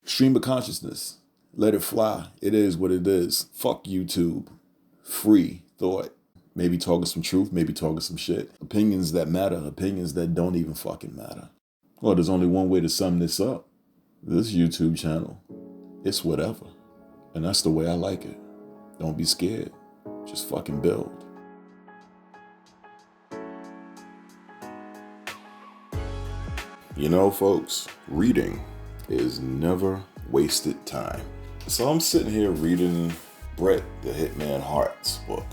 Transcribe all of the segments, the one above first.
Stream of consciousness. Let it fly. It is what it is. Fuck YouTube. Free thought. Maybe talking some truth, maybe talking some shit. Opinions that matter, opinions that don't even fucking matter. Well, there's only one way to sum this up. This YouTube channel, it's whatever. And that's the way I like it. Don't be scared. Just fucking build. You know, folks, reading is never wasted time. So I'm sitting here reading Bret the Hitman Hart's book.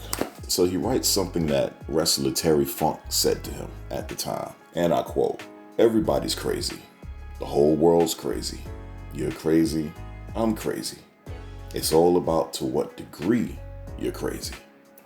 So he writes something that wrestler Terry Funk said to him at the time. And I quote, "Everybody's crazy. The whole world's crazy. You're crazy. I'm crazy. It's all about to what degree you're crazy."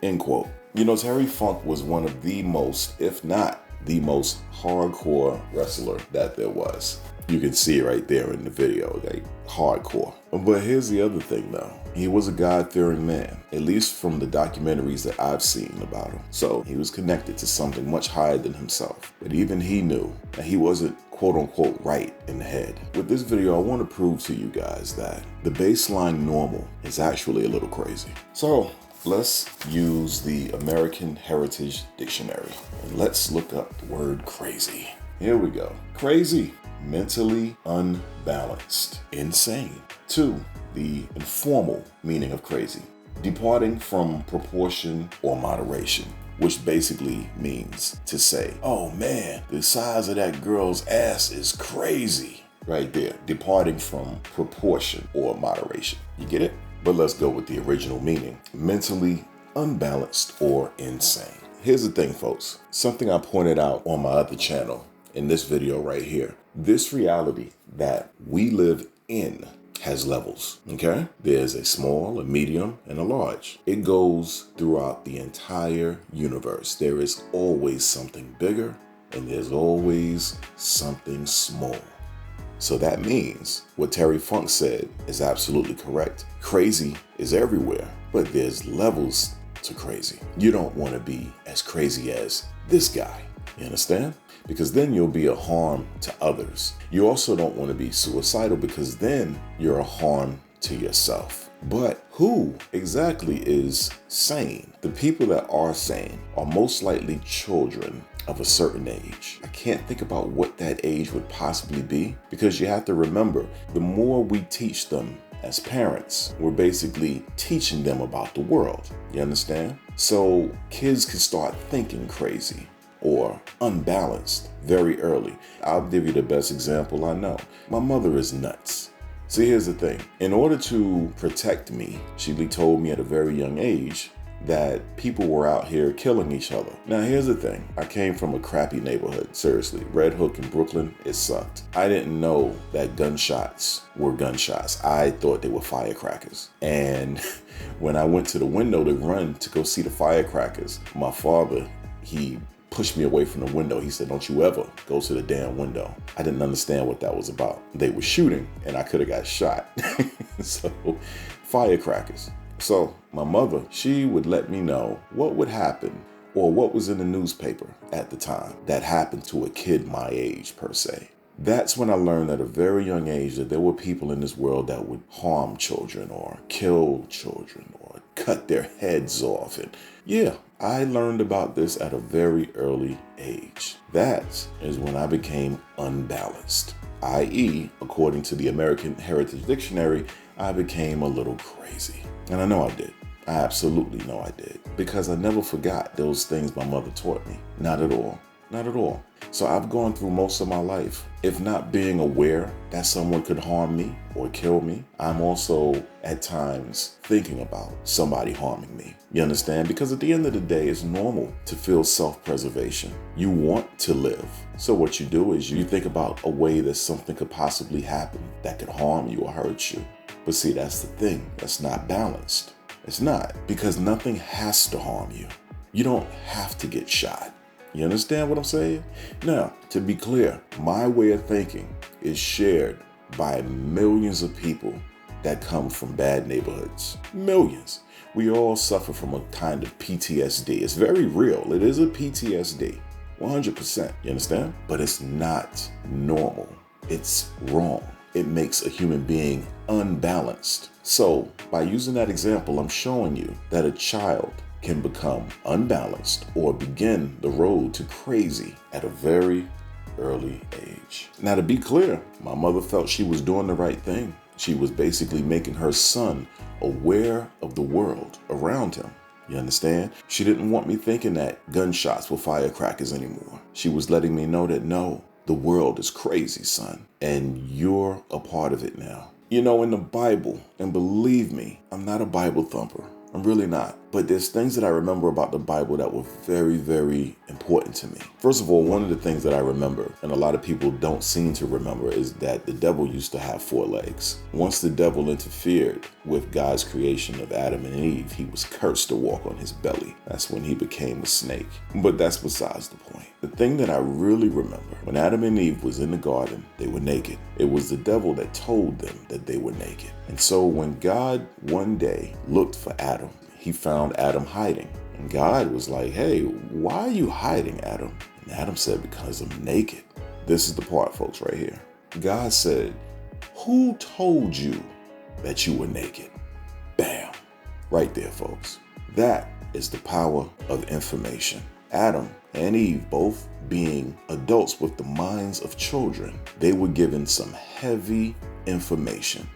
End quote. You know, Terry Funk was one of the most, if not the most hardcore wrestler that there was. You can see it right there in the video, like hardcore. But here's the other thing though. He was a God-fearing man, at least from the documentaries that I've seen about him. So he was connected to something much higher than himself. But even he knew that he wasn't quote unquote right in the head. With this video, I want to prove to you guys that the baseline normal is actually a little crazy. So let's use the American Heritage Dictionary and let's look up the word crazy. Here we go. Crazy. Mentally unbalanced, insane. 2, the informal meaning of crazy, departing from proportion or moderation, which basically means to say, oh man, the size of that girl's ass is crazy. Right there, departing from proportion or moderation. You get it? But let's go with the original meaning, mentally unbalanced or insane. Here's the thing, folks, something I pointed out on my other channel in this video right here. This reality that we live in has levels, okay? There's a small, a medium, and a large. It goes throughout the entire universe. There is always something bigger, and there's always something small. So that means what Terry Funk said is absolutely correct. Crazy is everywhere, but there's levels to crazy. You don't want to be as crazy as this guy. You understand? Because then you'll be a harm to others. You also don't want to be suicidal because then you're a harm to yourself. But who exactly is sane? The people that are sane are most likely children of a certain age. I can't think about what that age would possibly be because you have to remember, the more we teach them as parents, we're basically teaching them about the world. You understand? So kids can start thinking crazy or unbalanced very early. I'll give you the best example I know. My mother is nuts. See, here's the thing. In order to protect me, she told me at a very young age that people were out here killing each other. Now, here's the thing. I came from a crappy neighborhood. Seriously, Red Hook in Brooklyn, it sucked. I didn't know that gunshots were gunshots. I thought they were firecrackers. And when I went to the window to run to go see the firecrackers, my father, he pushed me away from the window. He said, don't you ever go to the damn window. I didn't understand what that was about. They were shooting and I could have got shot. So, firecrackers. So my mother, she would let me know what would happen or what was in the newspaper at the time that happened to a kid my age per se. That's when I learned at a very young age that there were people in this world that would harm children or kill children or cut their heads off. And yeah, I learned about this at a very early age. That is when I became unbalanced, i.e., according to the American Heritage Dictionary, I became a little crazy. And I know I did. I absolutely know I did. Because I never forgot those things my mother taught me. Not at all. Not at all. So I've gone through most of my life, if not being aware that someone could harm me or kill me, I'm also at times thinking about somebody harming me. You understand? Because at the end of the day, it's normal to feel self-preservation. You want to live. So what you do is you think about a way that something could possibly happen that could harm you or hurt you. But see, that's the thing. That's not balanced. It's not, because nothing has to harm you. You don't have to get shot. You understand what I'm saying? Now, to be clear, my way of thinking is shared by millions of people that come from bad neighborhoods. Millions. We all suffer from a kind of PTSD. It's very real. It is a PTSD. 100%. You understand? But it's not normal. It's wrong. it makes a human being unbalanced. So by using that example, I'm showing you that a child can become unbalanced or begin the road to crazy at a very early age. Now, to be clear, my mother felt she was doing the right thing. She was basically making her son aware of the world around him. You understand? She didn't want me thinking that gunshots were firecrackers anymore. She was letting me know that no, the world is crazy, son, and you're a part of it now. You know, in the Bible, and believe me, I'm not a Bible thumper. I'm really not. But there's things that I remember about the Bible that were very, very important to me. First of all, one of the things that I remember, and a lot of people don't seem to remember, is that the devil used to have 4 legs. Once the devil interfered with God's creation of Adam and Eve, he was cursed to walk on his belly. That's when he became a snake. But that's besides the point. The thing that I really remember, when Adam and Eve was in the garden, they were naked. It was the devil that told them that they were naked. And so when God one day looked for Adam, he found Adam hiding. And God was like, hey, why are you hiding, Adam? And Adam said, because I'm naked. This is the part, folks, right here. God said, who told you that you were naked? Bam. Right there, folks. That is the power of information. Adam and Eve, both being adults with the minds of children, they were given some heavy information.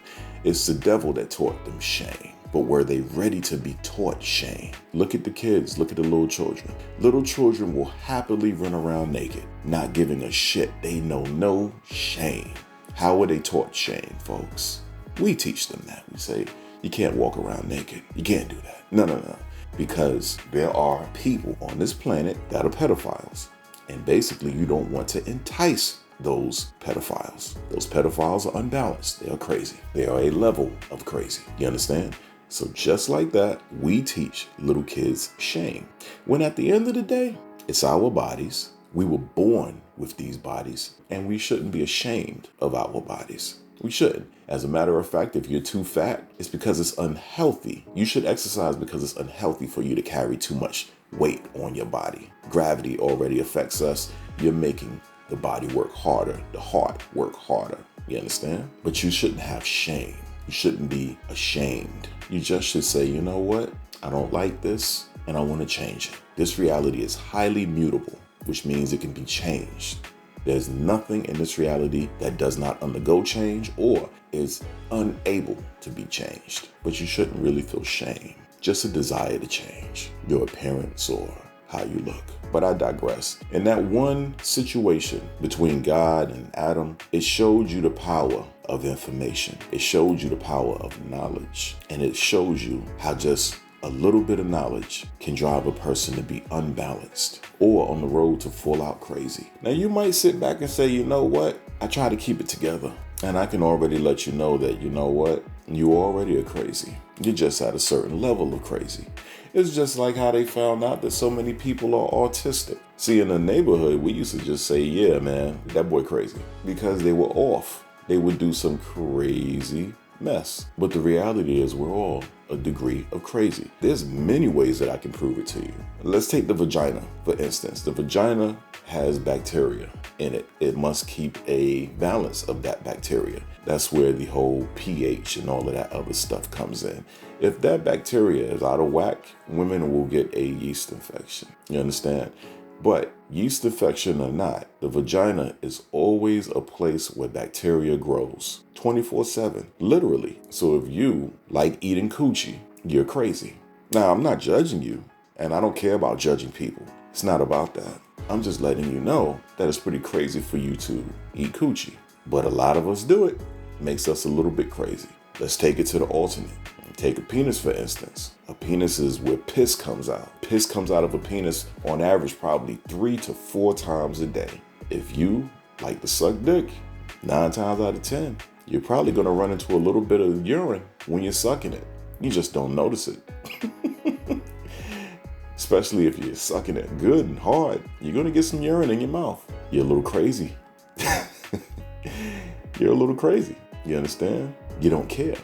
It's the devil that taught them shame. But were they ready to be taught shame? Look at the kids. Look at the little children. Little children will happily run around naked, not giving a shit. They know no shame. How are they taught shame, folks? We teach them that. We say, you can't walk around naked. You can't do that. No. Because there are people on this planet that are pedophiles. And basically, you don't want to entice those pedophiles. Those pedophiles are unbalanced. They are crazy. They are a level of crazy. You understand? So just like that, we teach little kids shame. When at the end of the day, it's our bodies. We were born with these bodies, and we shouldn't be ashamed of our bodies. We shouldn't. As a matter of fact, if you're too fat, it's because it's unhealthy. You should exercise because it's unhealthy for you to carry too much weight on your body. Gravity already affects us. You're making the body work harder, the heart work harder. You understand? But you shouldn't have shame. You shouldn't be ashamed. You just should say, you know what? I don't like this and I want to change it. This reality is highly mutable, which means it can be changed. There's nothing in this reality that does not undergo change or is unable to be changed. But you shouldn't really feel shame, just a desire to change your appearance or how you look. But I digress. In that one situation between God and Adam, it showed you the power of information. It showed you the power of knowledge. And it shows you how just a little bit of knowledge can drive a person to be unbalanced or on the road to full out crazy. Now you might sit back and say, you know what? I try to keep it together. And I can already let you know that, you know what? You already are crazy. You're just at a certain level of crazy. It's just like how they found out that so many people are autistic. See, in the neighborhood, we used to just say, yeah, man, that boy crazy. Because they were off. They would do some crazy mess. But the reality is we're all a degree of crazy. There's many ways that I can prove it to you. Let's take the vagina, for instance. The vagina has bacteria in it. It must keep a balance of that bacteria. That's where the whole pH and all of that other stuff comes in. If that bacteria is out of whack, women will get a yeast infection. You understand? But yeast infection or not, the vagina is always a place where bacteria grows 24/7, literally. So if you like eating coochie, you're crazy. Now, I'm not judging you, and I don't care about judging people. It's not about that. I'm just letting you know that it's pretty crazy for you to eat coochie. But a lot of us do it. Makes us a little bit crazy. Let's take it to the alternate. Take a penis, for instance. A penis is where piss comes out. Piss comes out of a penis on average probably 3 to 4 times a day. If you like to suck dick, 9 times out of 10, you're probably going to run into a little bit of urine when you're sucking it. You just don't notice it. Especially if you're sucking it good and hard, you're going to get some urine in your mouth. You're a little crazy. You're a little crazy. You understand? You don't care.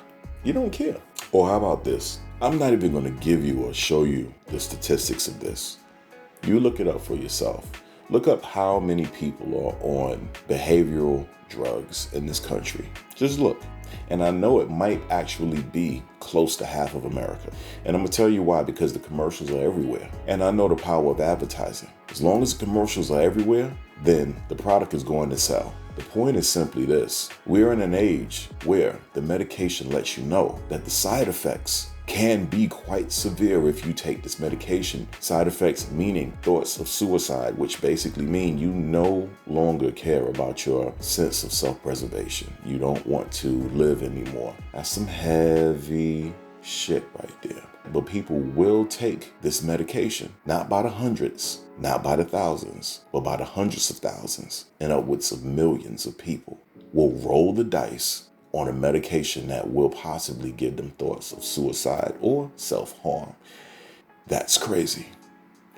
You don't care. Or how about this? I'm not even going to give you or show you the statistics of this. You look it up for yourself. Look up how many people are on behavioral drugs in this country. Just look. And I know it might actually be close to half of America. And I'm gonna tell you why, because the commercials are everywhere. And I know the power of advertising. As long as the commercials are everywhere, then the product is going to sell. The point is simply this: we're in an age where the medication lets you know that the side effects can be quite severe if you take this medication. Side effects meaning thoughts of suicide, which basically mean you no longer care about your sense of self-preservation. You don't want to live anymore. That's some heavy shit right there. But people will take this medication, not by the hundreds, not by the thousands, but by the hundreds of thousands and upwards of millions of people will roll the dice on a medication that will possibly give them thoughts of suicide or self-harm. That's crazy.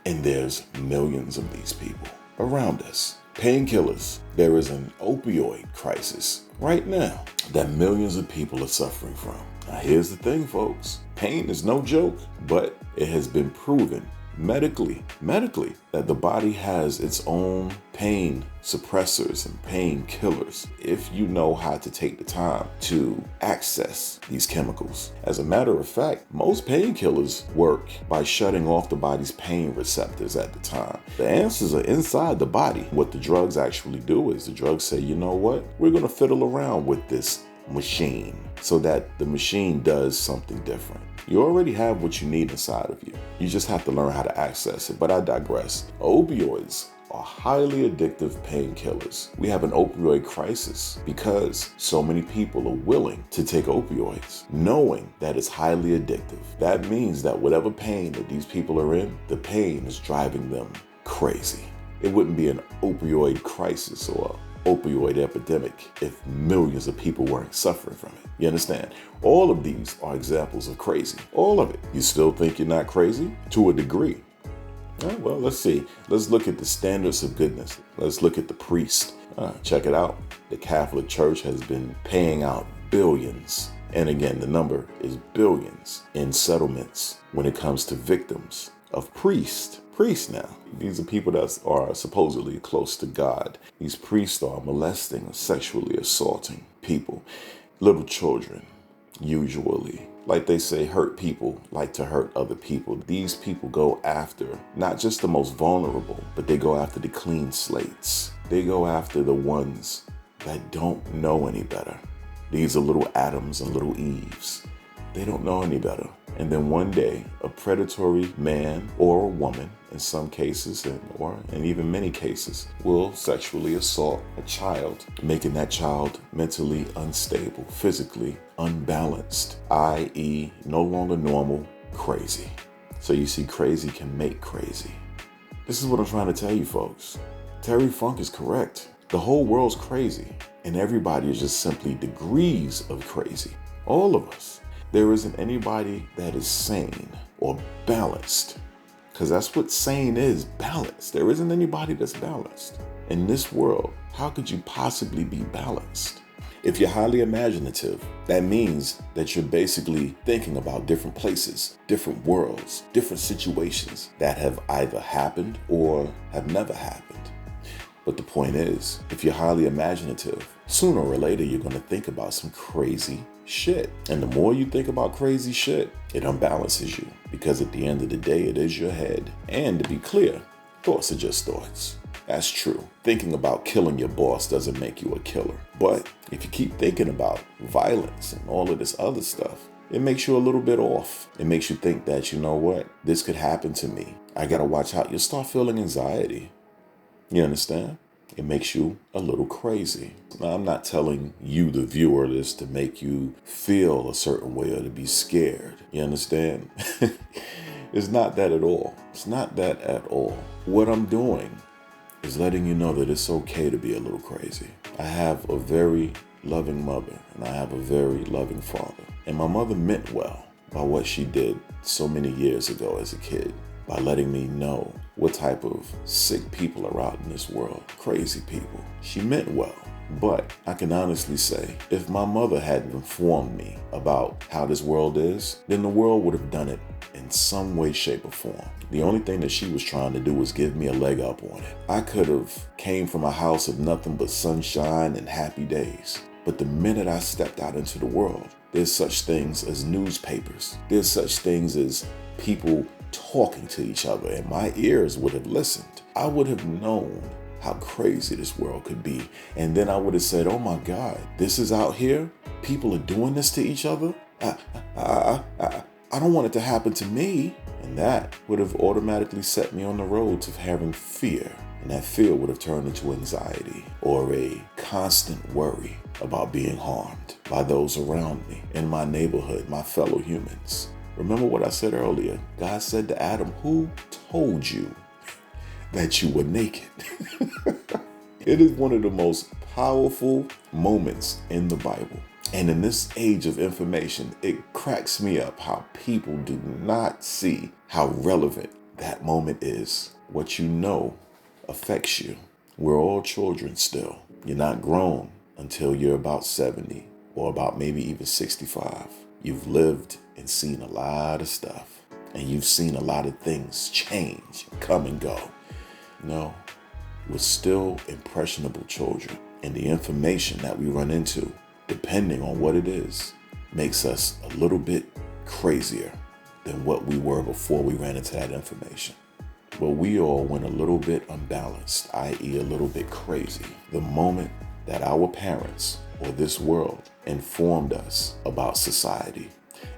And there's millions of these people around us. Painkillers. There is an opioid crisis right now that millions of people are suffering from. Now here's the thing, folks. Pain is no joke, but it has been proven medically, that the body has its own pain suppressors and pain killers if you know how to take the time to access these chemicals. As a matter of fact, most painkillers work by shutting off the body's pain receptors at the time. The answers are inside the body. What the drugs actually do is the drugs say, you know what? We're going to fiddle around with this machine so that the machine does something different. You already have what you need inside of you. You just have to learn how to access it. But I digress. Opioids are highly addictive painkillers. We have an opioid crisis because so many people are willing to take opioids, knowing that it's highly addictive. That means that whatever pain that these people are in, the pain is driving them crazy. It wouldn't be an opioid crisis or opioid epidemic if millions of people weren't suffering from it. You understand? All of these are examples of crazy. All of it. You still think you're not crazy? To a degree. Well, let's see. Let's look at the standards of goodness. Let's look at the priest. Check it out. The Catholic Church has been paying out billions. And again, the number is billions in settlements when it comes to victims of priests now. These are people that are supposedly close to God. These priests are molesting or sexually assaulting people, little children, usually. Like they say, hurt people like to hurt other people. These people go after not just the most vulnerable, but they go after the clean slates. They go after the ones that don't know any better. These are little Adams and little Eves. They don't know any better. And then one day, a predatory man or a woman, in some cases, and even many cases, will sexually assault a child, making that child mentally unstable, physically unbalanced, i.e. no longer normal, crazy. So you see, crazy can make crazy. This is what I'm trying to tell you, folks. Terry Funk is correct. The whole world's crazy, and everybody is just simply degrees of crazy. All of us. There isn't anybody that is sane or balanced, because that's what sane is, balance. There isn't anybody that's balanced. In this world, how could you possibly be balanced? If you're highly imaginative, that means that you're basically thinking about different places, different worlds, different situations that have either happened or have never happened. But the point is, if you're highly imaginative, sooner or later you're going to think about some crazy shit. And the more you think about crazy shit, it unbalances you. Because at the end of the day, it is your head. And to be clear, thoughts are just thoughts. That's true. Thinking about killing your boss doesn't make you a killer. But if you keep thinking about violence and all of this other stuff, it makes you a little bit off. It makes you think that, you know what, this could happen to me. I gotta watch out. You'll start feeling anxiety. You understand? It makes you a little crazy. Now, I'm not telling you, the viewer, this to make you feel a certain way or to be scared. You understand? It's not that at all. It's not that at all. What I'm doing is letting you know that it's okay to be a little crazy. I have a very loving mother and I have a very loving father. And my mother meant well by what she did so many years ago as a kid, by letting me know what type of sick people are out in this world, crazy people. She meant well. But I can honestly say, if my mother hadn't informed me about how this world is, then the world would have done it in some way, shape, or form. The only thing that she was trying to do was give me a leg up on it. I could have came from a house of nothing but sunshine and happy days. But the minute I stepped out into the world, there's such things as newspapers. There's such things as people talking to each other, and my ears would have listened. I would have known how crazy this world could be. And then I would have said, oh my God, this is out here? People are doing this to each other? I don't want it to happen to me. And that would have automatically set me on the road to having fear. And that fear would have turned into anxiety or a constant worry about being harmed by those around me, in my neighborhood, my fellow humans. Remember what I said earlier? God said to Adam, who told you that you were naked? It is one of the most powerful moments in the Bible. And in this age of information, it cracks me up how people do not see how relevant that moment is. What you know affects you. We're all children still. You're not grown until you're about 70 or about maybe even 65. You've lived and seen a lot of stuff, and you've seen a lot of things change, come and go. No, we're still impressionable children, and the information that we run into, depending on what it is, makes us a little bit crazier than what we were before we ran into that information. But we all went a little bit unbalanced, i.e. a little bit crazy, the moment that our parents or this world informed us about society.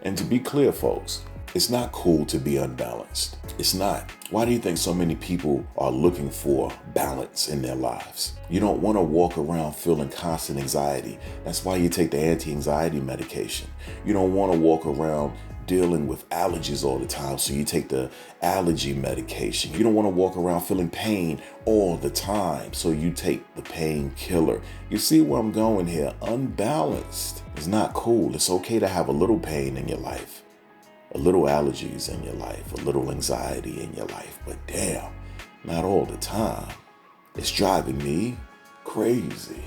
And to be clear, folks, it's not cool to be unbalanced. It's not. Why do you think so many people are looking for balance in their lives? You don't want to walk around feeling constant anxiety. That's why you take the anti-anxiety medication. You don't want to walk around dealing with allergies all the time, so you take the allergy medication. You don't want to walk around feeling pain all the time, so you take the painkiller. You see where I'm going here? Unbalanced is not cool. It's okay to have a little pain in your life, a little allergies in your life, a little anxiety in your life, but damn, not all the time. It's driving me crazy.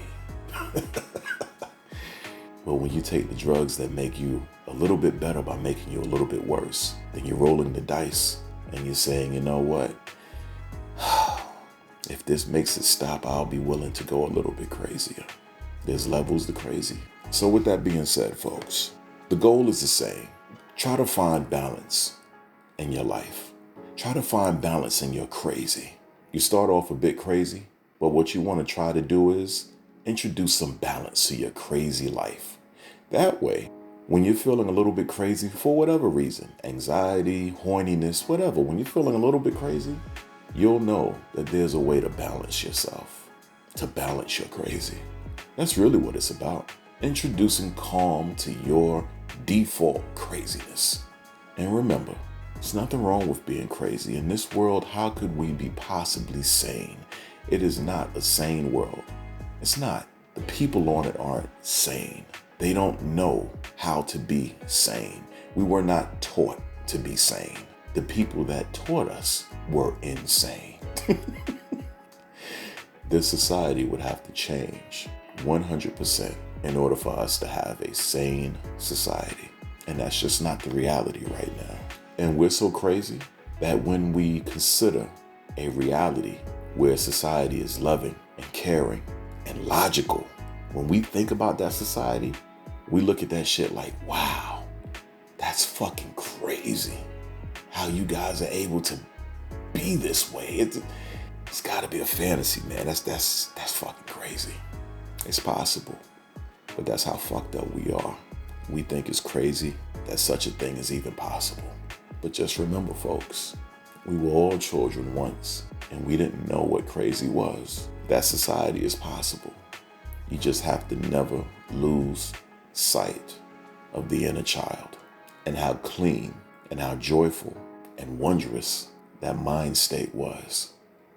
But when you take the drugs that make you a little bit better by making you a little bit worse, then you're rolling the dice and you're saying, you know what? If this makes it stop, I'll be willing to go a little bit crazier. There's levels to crazy. So with that being said, folks, the goal is the same. Try to find balance in your life. Try to find balance in your crazy. You start off a bit crazy, but what you want to try to do is introduce some balance to your crazy life. That way, when you're feeling a little bit crazy for whatever reason, anxiety, horniness, whatever, when you're feeling a little bit crazy, you'll know that there's a way to balance yourself, to balance your crazy. That's really what it's about. Introducing calm to your default craziness. And remember, there's nothing wrong with being crazy. In this world, how could we be possibly sane? It is not a sane world. It's not. The people on it aren't sane. They don't know how to be sane. We were not taught to be sane. The people that taught us were insane. This society would have to change 100% in order for us to have a sane society. And that's just not the reality right now. And we're so crazy that when we consider a reality where society is loving and caring and logical, when we think about that society, we look at that shit like, wow, that's fucking crazy. How you guys are able to be this way. It's gotta be a fantasy, man. That's fucking crazy. It's possible, but that's how fucked up we are. We think it's crazy that such a thing is even possible. But just remember, folks, we were all children once, and we didn't know what crazy was. That society is possible. You just have to never lose sight of the inner child and how clean and how joyful and wondrous that mind state was.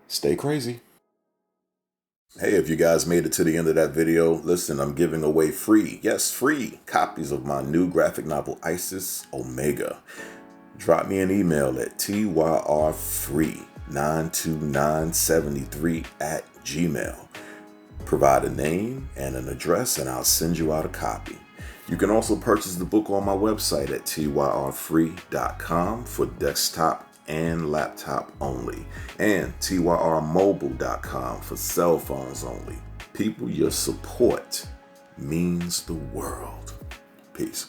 Stay crazy. Hey, if you guys made it to the end of that video, listen, I'm giving away free copies of my new graphic novel, Isis Omega. Drop me an email at tyrfree92973@gmail.com. Provide a name and an address and I'll send you out a copy. You can also purchase the book on my website at TYRfree.com for desktop and laptop only, and TYRmobile.com for cell phones only. People, your support means the world. Peace.